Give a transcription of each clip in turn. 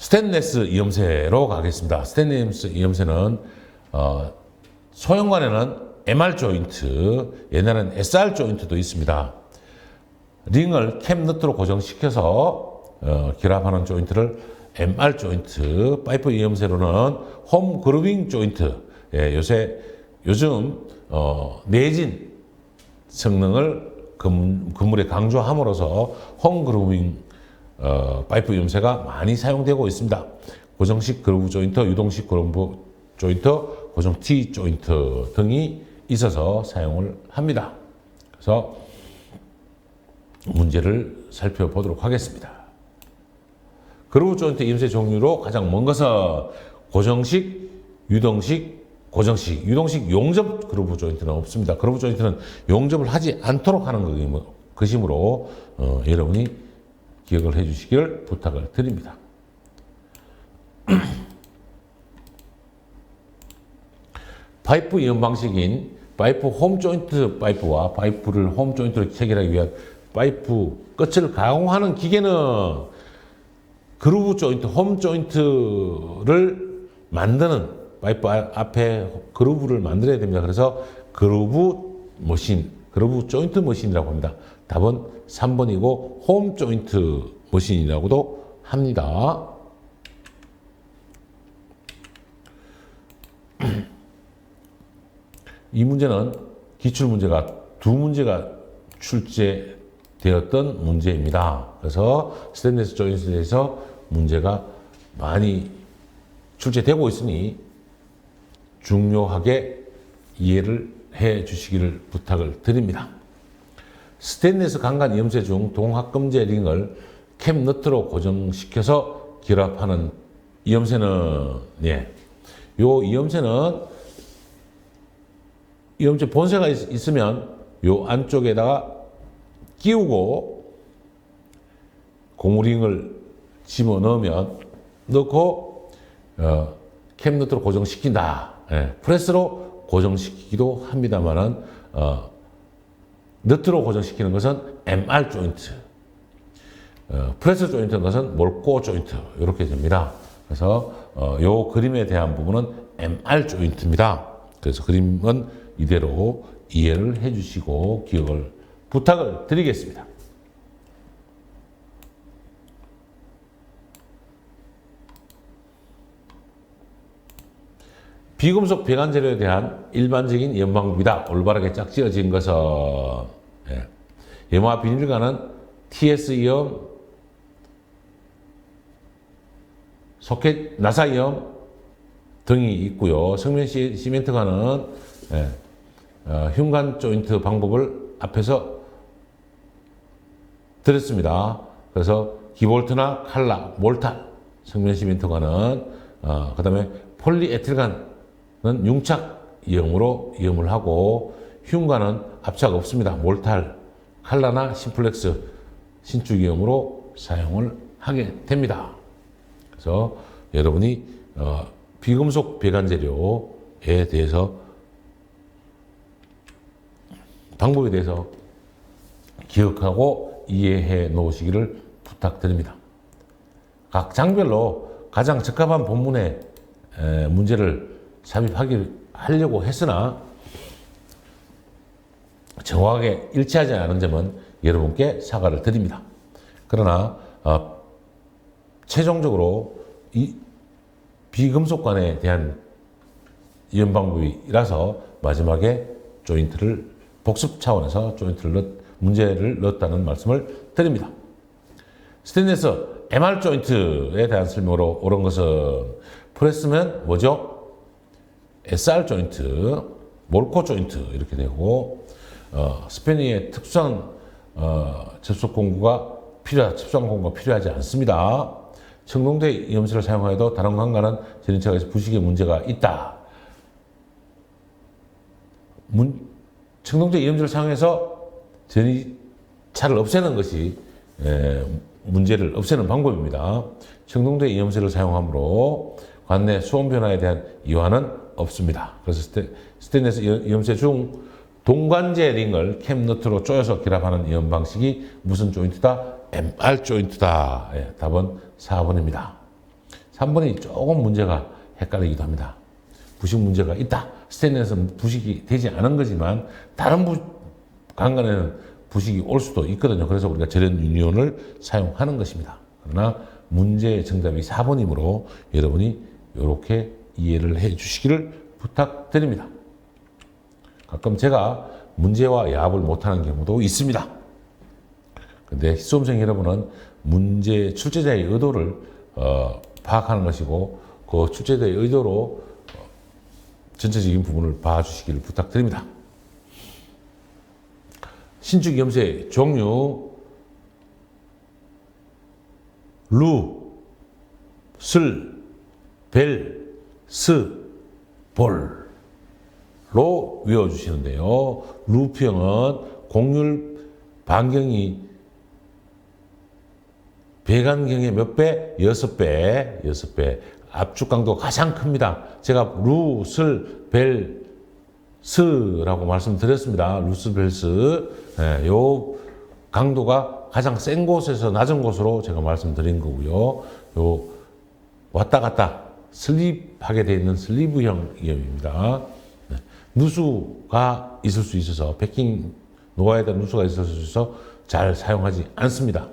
스테인리스 이염새로 가겠습니다. 스테인리스 이염새는 소형관에는 MR 조인트, 옛날에는 SR 조인트도 있습니다. 링을 캠 너트로 고정시켜서 결합하는 조인트를 MR 조인트, 파이프 이염새로는 홈 그루빙 조인트, 요즘 내진 성능을 건물에 강조함으로써 홈 그루빙 파이프 이염새가 많이 사용되고 있습니다. 고정식 그루브 조인트, 유동식 그루브 조인트, 고정 T 조인트 등이 있어서 사용을 합니다. 그래서 문제를 살펴보도록 하겠습니다. 그루브 조인트 이염새 종류로 가장 먼 것은 고정식, 유동식, 고정식, 유동식 용접 그루브 조인트는 없습니다. 그루브 조인트는 용접을 하지 않도록 하는 것이므로 여러분이 기억을 해 주시기를 부탁을 드립니다. 파이프 이용 방식인 파이프 홈 조인트 파이프와 파이프를 홈 조인트로 체결하기 위한 파이프 끝을 가공하는 기계는 그루브 조인트, 홈 조인트를 만드는 파이프 앞에 그루브를 만들어야 됩니다. 그래서 그루브 머신, 그루브 조인트 머신이라고 합니다. 답은 3번이고 홈 조인트 머신이라고도 합니다. 이 문제는 기출문제가 두 문제가 출제되었던 문제입니다. 그래서 스테인리스 조인트에 대해서 문제가 많이 출제되고 있으니 중요하게 이해를 해 주시기를 부탁을 드립니다. 스테인리스 강간 이염새 중 동학금제 링을 캠 너트로 고정시켜서 결합하는 이염새는 요 이염새는 이염새 본새가 있으면 요 안쪽에다가 끼우고 고무링을 집어 넣고 캠 너트로 고정시킨다. 프레스로 고정시키기도 합니다만은 너트로 고정시키는 것은 MR 조인트, 프레스 조인트는 것은 몰코 조인트 이렇게 됩니다. 그래서 요 그림에 대한 부분은 MR 조인트입니다. 그래서 그림은 이대로 이해를 해주시고 기억을 부탁을 드리겠습니다. 비금속 배관 재료에 대한 일반적인 이염 방법이다. 올바르게 짝지어진 것은 염화 비닐관은 TS 이염, 소켓 나사 이염 등이 있고요. 성면 시멘트관은 흉관 조인트 방법을 앞에서 드렸습니다. 그래서 기볼트나 칼라, 몰탈, 성면 시멘트관은 그 다음에 폴리에틸관은 융착 이염으로 이염을 하고 흉관은 압착 없습니다. 몰탈, 칼라나 심플렉스, 신축 이염으로 사용을 하게 됩니다. 그래서 여러분이 비금속 배관 재료에 대해서 방법에 대해서 기억하고 이해해 놓으시기를 부탁드립니다. 각 장별로 가장 적합한 본문의 문제를 삽입하려고 했으나 정확하게 일치하지 않은 점은 여러분께 사과를 드립니다. 그러나 최종적으로 이 비금속관에 대한 이염 방법이라서 마지막에 조인트를 복습 차원에서 문제를 넣었다는 말씀을 드립니다. 스테인리스 MR 조인트에 대한 설명으로 옳은 것은 프레스면 뭐죠? SR 조인트, 몰코 조인트 이렇게 되고 스페니의 특수한 접속 공구가 필요하지 않습니다. 청동대 이염새를 사용하여도 다른 관과는 전이차에서 부식의 문제가 있다. 청동대 이염새를 사용해서 전이차를 없애는 것이 문제를 없애는 방법입니다. 청동대 이염새를 사용함으로 관내 수온 변화에 대한 이완은 없습니다. 그래서 스테인리스 이염새 중 동관제 링을 캠 너트로 조여서 결합하는 이염 방식이 무슨 조인트다? MR 조인트다. 답은 4번입니다. 3번이 조금 문제가 헷갈리기도 합니다. 부식 문제가 있다. 스테인레스 부식이 되지 않은 거지만 다른 강간에는 부식이 올 수도 있거든요. 그래서 우리가 절연 유니온을 사용하는 것입니다. 그러나 문제의 정답이 4번이므로 여러분이 이렇게 이해를 해 주시기를 부탁드립니다. 가끔 제가 문제와 야합을 못하는 경우도 있습니다. 근데 수험생 여러분은 문제 출제자의 의도를 파악하는 것이고 그 출제자의 의도로 전체적인 부분을 봐주시기를 부탁드립니다. 신축이염새 종류 루, 슬, 벨, 스, 볼로 외워주시는데요. 루표형은 곡률 반경이 배관경의 몇 배? 6배. 압축 강도가 가장 큽니다. 제가 루, 슬, 벨, 스라고 말씀드렸습니다. 루스, 벨스. 네, 요 강도가 가장 센 곳에서 낮은 곳으로 제가 말씀드린 거고요. 요 왔다 갔다 슬립하게 되어 있는 슬리브형 이염입니다. 네, 누수가 있을 수 있어서 패킹 놓아야 되는 누수가 있을 수 있어서 잘 사용하지 않습니다.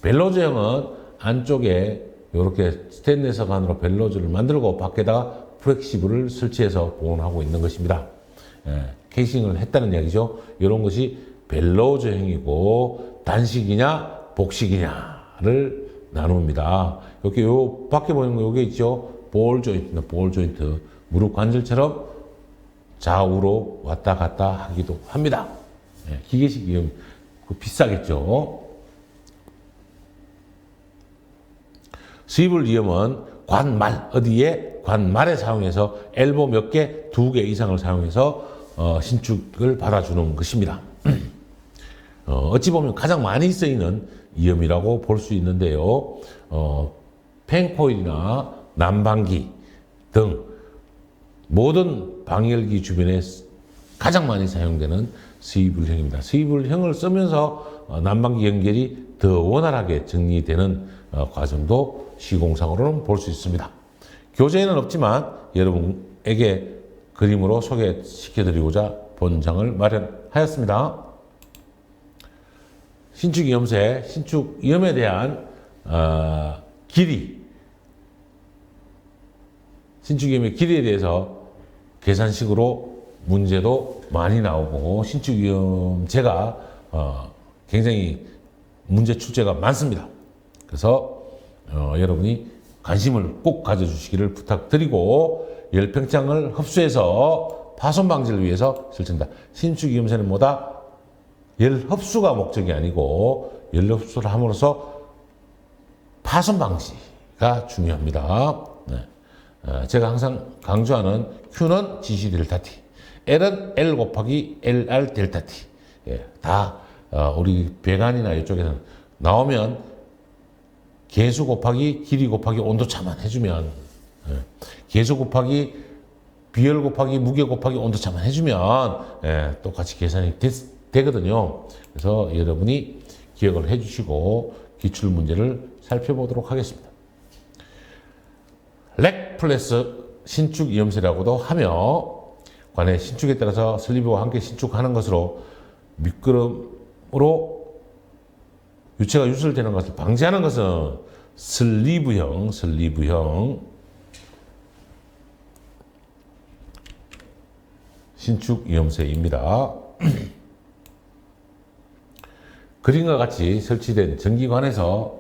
벨로즈형은 안쪽에 이렇게 스테인레스 관으로 벨로즈를 만들고 밖에다가 플렉시블을 설치해서 보온하고 있는 것입니다. 예, 케이싱을 했다는 이야기죠. 이런 것이 벨로즈형이고 단식이냐 복식이냐를 나눕니다. 이렇게 요 밖에 보이는 거 요게 있죠. 볼 조인트입니다. 볼 조인트. 무릎 관절처럼 좌우로 왔다 갔다 하기도 합니다. 예, 기계식 이염 비싸겠죠. 스위블 이염은 관말, 어디에? 관말에 사용해서 엘보 몇 개, 2개 이상을 사용해서 신축을 받아주는 것입니다. 어찌 보면 가장 많이 쓰이는 이염이라고 볼 수 있는데요. 펜코일이나 난방기 등 모든 방열기 주변에 가장 많이 사용되는 스위블형입니다. 스위블형을 쓰면서 난방기 연결이 더 원활하게 정리되는 과정도 시공상으로는 볼 수 있습니다. 교재에는 없지만 여러분에게 그림으로 소개시켜드리고자 본장을 마련하였습니다. 신축이염새, 신축이염에 대한 길이, 신축이염의 길이에 대해서 계산식으로 문제도 많이 나오고 신축이염제가 굉장히 문제 출제가 많습니다. 그래서 여러분이 관심을 꼭 가져주시기를 부탁드리고 열팽창을 흡수해서 파손 방지를 위해서 설치한다. 신축이염새는 뭐다? 열 흡수가 목적이 아니고 열 흡수를 함으로써 파손 방지가 중요합니다. 네. 제가 항상 강조하는 Q는 GC 델타 T, L은 L 곱하기 LR 델타 T. 예, 다 우리 배관이나 이쪽에서는 나오면 계수 곱하기 길이 곱하기 온도차만 해주면, 예, 계수 곱하기 비열 곱하기 무게 곱하기 온도차만 해주면 예, 똑같이 계산이 되거든요. 그래서 여러분이 기억을 해주시고 기출 문제를 살펴보도록 하겠습니다. 렉 플러스 신축 이염새라고도 하며 관의 신축에 따라서 슬리브와 함께 신축하는 것으로 미끄럼으로 유체가 유설되는 것을 방지하는 것은 슬리브형 신축 이염새입니다. 그림과 같이 설치된 전기관에서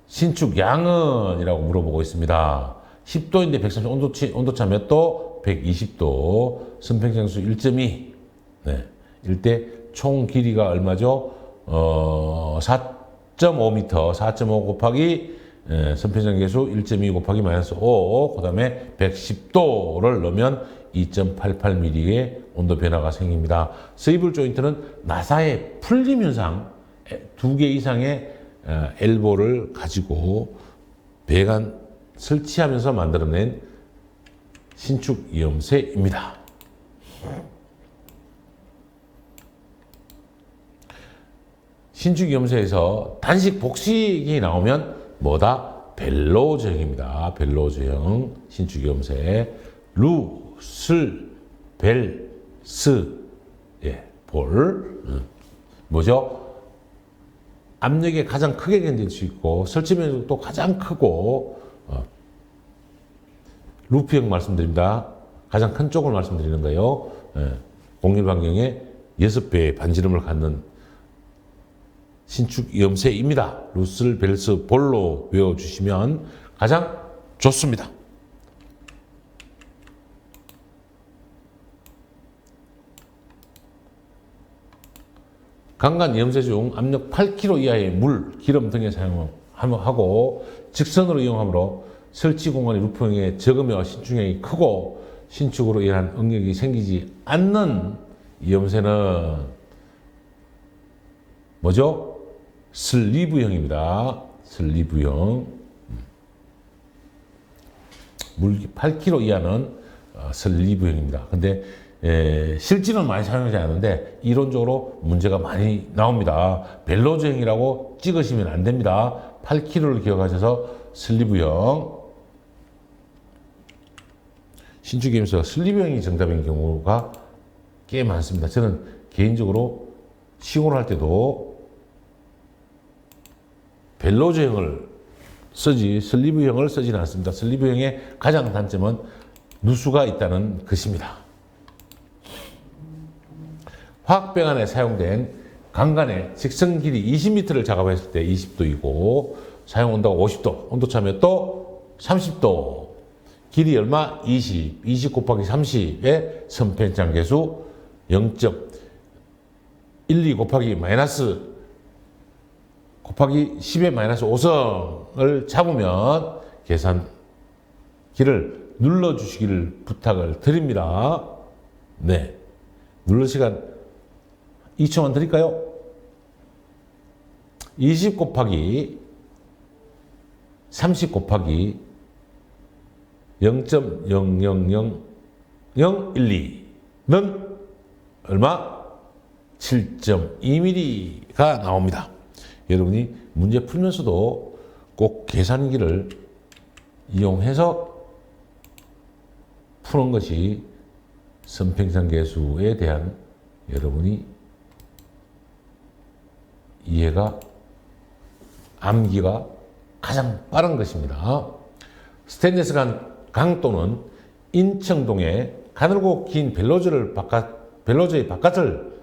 신축 양은 이라고 물어보고 있습니다. 10도인데 130 온도차 몇 도? 120도. 선팽창수 1.2. 네. 일대 총 길이가 얼마죠? 4.5m, 4.5 곱하기 선팽창 계수 1.2 곱하기 마이너스 5, 그 다음에 110도를 넣으면 2.88mm의 온도 변화가 생깁니다. 스위블 조인트는 나사의 풀림 현상, 2개 이상의 엘보를 가지고 배관 설치하면서 만들어낸 신축 이염새입니다. 신축 이염새에서 단식 복식이 나오면 뭐다? 벨로제형입니다. 벨로제형 신축 이염새 루, 슬, 벨, 스, 예, 볼 뭐죠? 압력에 가장 크게 견딜 수 있고 설치 면적도 가장 크고 루프형 말씀드립니다. 가장 큰 쪽을 말씀드리는 거예요. 예, 공률 반경의 6배의 반지름을 갖는 신축 이염새입니다. 루슬, 벨스, 볼로 외워주시면 가장 좋습니다. 강간 이염새 중 압력 8kg 이하의 물, 기름 등에 사용하고 직선으로 이용하므로 설치 공간이 루프형에 적으며 신축형이 크고 신축으로 인한 응력이 생기지 않는 이염새는 뭐죠? 슬리브형입니다. 슬리브형. 물기 8kg 이하는 슬리브형입니다. 근데 실제는 많이 사용하지 않는데 이론적으로 문제가 많이 나옵니다. 벨로즈형이라고 찍으시면 안 됩니다. 8kg를 기억하셔서 슬리브형. 신축 이염새가 슬리브형이 정답인 경우가 꽤 많습니다. 저는 개인적으로 시공을 할 때도 벨로즈형을 쓰지 슬리브형을 쓰지는 않습니다. 슬리브형의 가장 단점은 누수가 있다는 것입니다. 화학병안에 사용된 강간의 직선 길이 20m를 작업했을 때 20도이고 사용 온도가 50도, 온도차 몇 도? 30도. 길이 얼마? 20 곱하기 30의 선pen장 계수 0.12 곱하기 마이너스 곱하기 10의 마이너스 5성을 잡으면 계산기를 눌러주시기를 부탁을 드립니다. 네. 눌러 시간 2초만 드릴까요? 20 곱하기 30 곱하기 0.000012는 얼마? 7.2mm가 나옵니다. 여러분이 문제 풀면서도 꼭 계산기를 이용해서 푸는 것이 선팽창계수에 대한 여러분이 이해가 암기가 가장 빠른 것입니다. 스테인리스 강도는 인청동에 가늘고 긴 벨로즈의 바깥을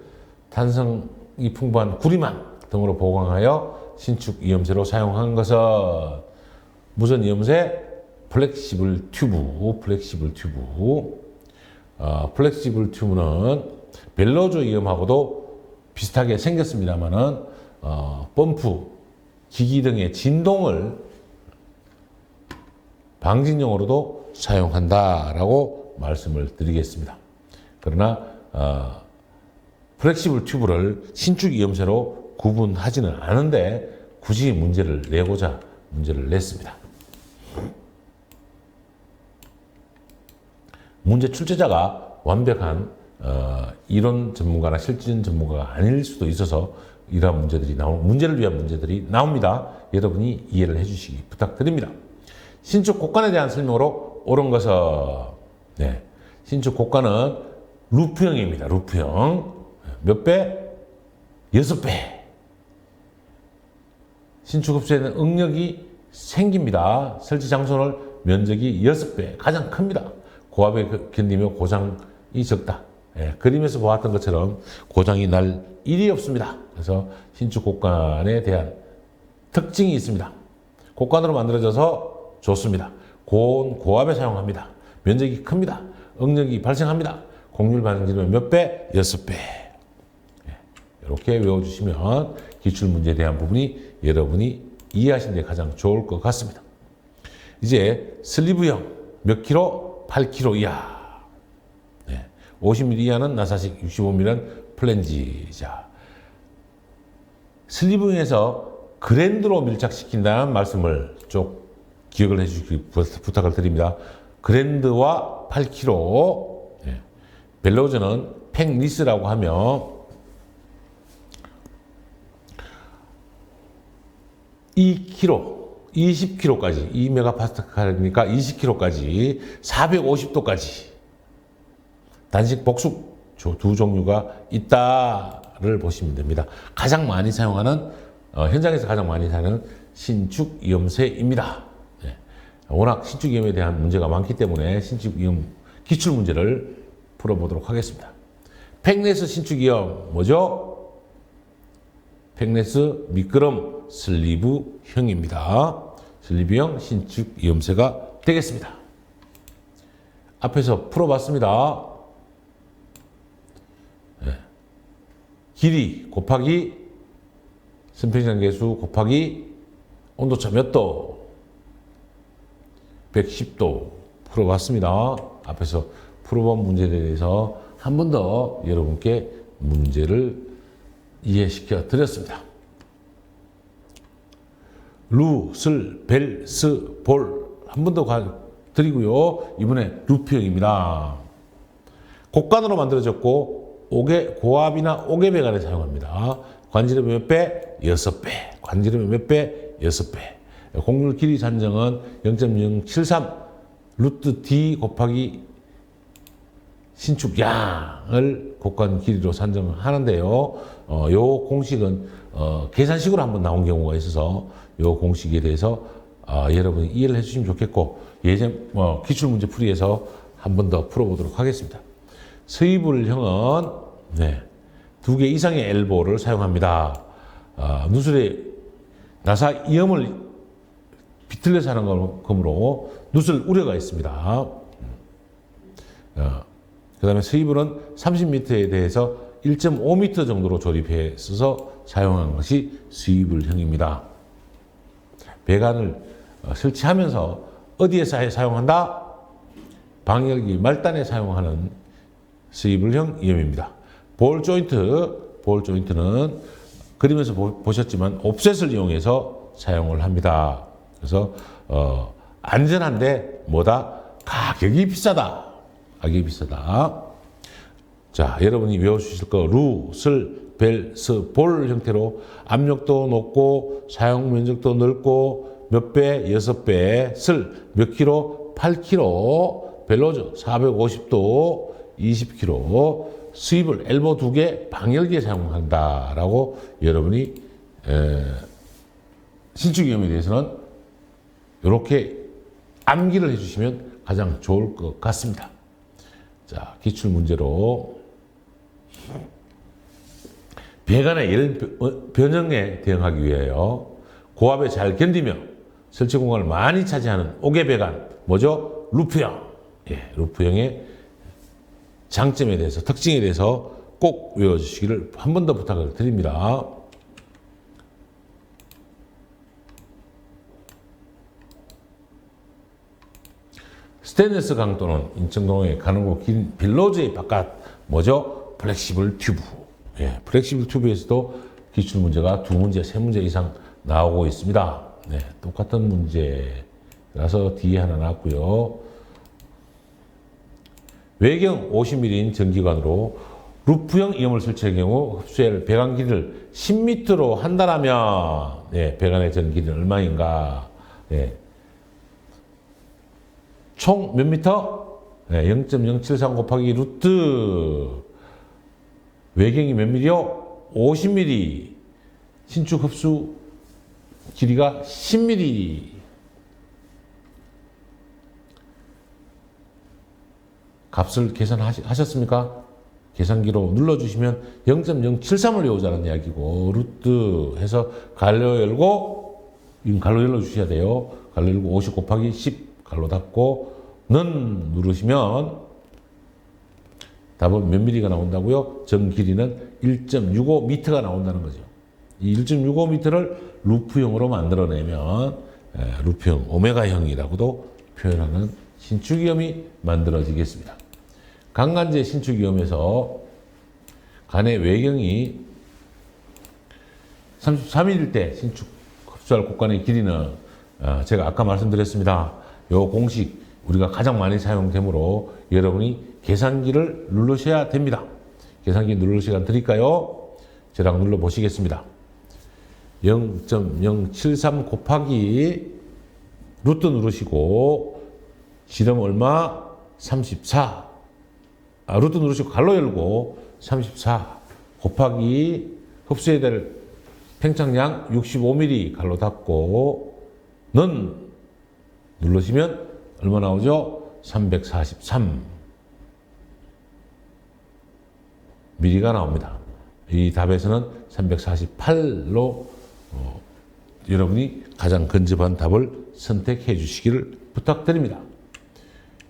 탄성이 풍부한 구리망 등으로 보강하여 신축 이염새로 사용한 것은 무슨 이염새? 플렉시블 튜브. 플렉시블 튜브는 벨로즈 이염하고도 비슷하게 생겼습니다만은 펌프, 기기 등의 진동을 방진용으로도 사용한다라고 말씀을 드리겠습니다. 그러나 플렉시블 튜브를 신축 이염새로 구분하지는 않은데 굳이 문제를 내고자 문제를 냈습니다. 문제 출제자가 완벽한 이론 전문가나 실전 전문가가 아닐 수도 있어서 이러한 문제를 위한 문제들이 나옵니다. 여러분이 이해를 해주시기 부탁드립니다. 신축 곡간에 대한 설명으로 옳은 것은 신축 곡간은 루프형입니다. 루프형. 몇 배? 6배. 신축 흡수에는 응력이 생깁니다. 설치 장소는 면적이 6배. 가장 큽니다. 고압에 견디며 고장이 적다. 그림에서 보았던 것처럼 고장이 날 일이 없습니다. 그래서 신축 곡간에 대한 특징이 있습니다. 곡간으로 만들어져서 좋습니다. 고온, 고압에 사용합니다. 면적이 큽니다. 응력이 발생합니다. 공률 반응지름은 몇 배? 6배. 이렇게 외워주시면 기출문제에 대한 부분이 여러분이 이해하시는 데 가장 좋을 것 같습니다. 이제 슬리브형 몇 킬로? 8kg 이하. 50mm 이하는 나사식, 65mm는 플랜지자. 슬리브형에서 그랜드로 밀착시킨다는 말씀을 좀 기억을 해주시기 부탁을 드립니다. 그랜드와 8kg. 벨로즈는 팽리스라고 하며 2kg 20kg까지 2메가파스칼이니까 20kg까지 450도까지 단식 복숙 두 종류가 있다를 보시면 됩니다. 가장 많이 사용하는 현장에서 가장 많이 사용하는 신축이염새입니다. 네. 워낙 신축이염에 대한 문제가 많기 때문에 신축이염 기출 문제를 풀어보도록 하겠습니다. 팩네스 신축이염 뭐죠? 팩네스 미끄럼 슬리브형입니다. 슬리브형 신축이염새가 되겠습니다. 앞에서 풀어봤습니다. 네. 길이 곱하기 선평장 계수 곱하기 온도차 몇 도? 110도 풀어봤습니다. 앞에서 풀어본 문제에 대해서 한 번 더 여러분께 문제를 이해시켜 드렸습니다. 루, 슬, 벨, 스, 볼 한 번 더 드리고요. 이번에 루프형입니다. 곡간으로 만들어졌고 고압이나 오개배관에 사용합니다. 관지름이 몇 배? 6배. 관지름이 몇 배? 6배. 곡률 길이 산정은 0.073 루트 D 곱하기 신축량을 곡간 길이로 산정하는데요. 요 공식은 계산식으로 한번 나온 경우가 있어서 요 공식에 대해서 여러분이 이해를 해주시면 좋겠고 예전 기출문제 풀이에서 한 번 더 풀어보도록 하겠습니다. 서이불형은 네, 2개 이상의 엘보를 사용합니다. 누설에 나사 이염을 비틀려서 하는 거므로 누설 우려가 있습니다. 그 다음에 서이불은 30m에 대해서 1.5m 정도로 조립해 써서 사용한 것이 서이불형입니다. 배관을 설치하면서 어디에 사용한다? 방열기 말단에 사용하는 서이불형 이염입니다. 볼 조인트는 그림에서 보셨지만 옵셋을 이용해서 사용을 합니다. 그래서 안전한데 뭐다? 가격이 비싸다. 자, 여러분이 외워주실 거 루, 슬, 벨, 스, 볼 형태로 압력도 높고 사용 면적도 넓고 몇 배? 6배. 슬, 몇 킬로? 8kg. 벨로즈 450도 20kg. 스윕을 엘보 2개 방열기에 사용한다라고 여러분이 신축이염에 대해서는 이렇게 암기를 해주시면 가장 좋을 것 같습니다. 자, 기출 문제로 배관의 열 변형에 대응하기 위하여 고압에 잘 견디며 설치 공간을 많이 차지하는 오개 배관 뭐죠? 루프형. 예, 루프형의 장점에 대해서 특징에 대해서 꼭 외워주시기를 한 번 더 부탁을 드립니다. 스테인리스 강도는 인천공항의 가늘고 긴 빌로즈의 바깥 뭐죠? 플렉시블 튜브. 예, 플렉시블 튜브에서도 기출 문제가 2문제, 3문제 이상 나오고 있습니다. 네, 똑같은 문제라서 뒤에 하나 나왔고요. 외경 50mm인 전기관으로 루프형 이염을 설치할 경우 흡수할 배관 길이를 10m로 한다면 예, 배관의 전 길이는 얼마인가? 예. 총 몇 미터? 네, 0.073 곱하기 루트 외경이 몇 미리요? 50mm. 신축 흡수 길이가 10mm. 값을 계산하셨습니까? 계산기로 눌러주시면 0.073을 외우자는 이야기고 루트 해서 갈로 열고 이건 갈로 열어주셔야 돼요. 갈로 열고 50 곱하기 10 갈로 닫고 는 누르시면 답은 몇 미리가 나온다고요? 전 길이는 1.65m가 나온다는 거죠. 이 1.65m를 루프형으로 만들어내면 루프형, 오메가형이라고도 표현하는 신축이염이 만들어지겠습니다. 강간제 신축이염에서 간의 외경이 33mm 때 신축 흡수할 곡간의 길이는 제가 아까 말씀드렸습니다. 요 공식 우리가 가장 많이 사용되므로 여러분이 계산기를 누르셔야 됩니다. 계산기 누를 시간 드릴까요? 저랑 눌러 보시겠습니다. 0.073 곱하기 루트 누르시고 지름 얼마? 34. 루트 누르시고 갈로 열고 34 곱하기 흡수해야 될 팽창량 65mm 갈로 닫고 는 누르시면 얼마 나오죠? 343 mm가 나옵니다. 이 답에서는 348로 여러분이 가장 근접한 답을 선택해 주시기를 부탁드립니다.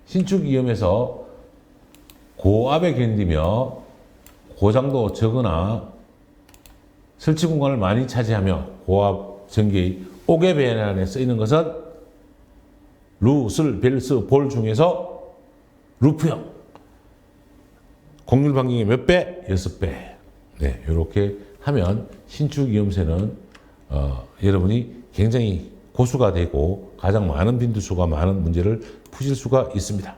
신축 위험에서 고압에 견디며 고장도 적으나 설치 공간을 많이 차지하며 고압 전기의 옥외 배관에 쓰이는 것은 루슬, 벨스, 볼 중에서 루프형. 곡률 반경이 몇 배? 6배. 네, 이렇게 하면 신축 위험세는 여러분이 굉장히 고수가 되고 가장 많은 빈도수가 많은 문제를 푸실 수가 있습니다.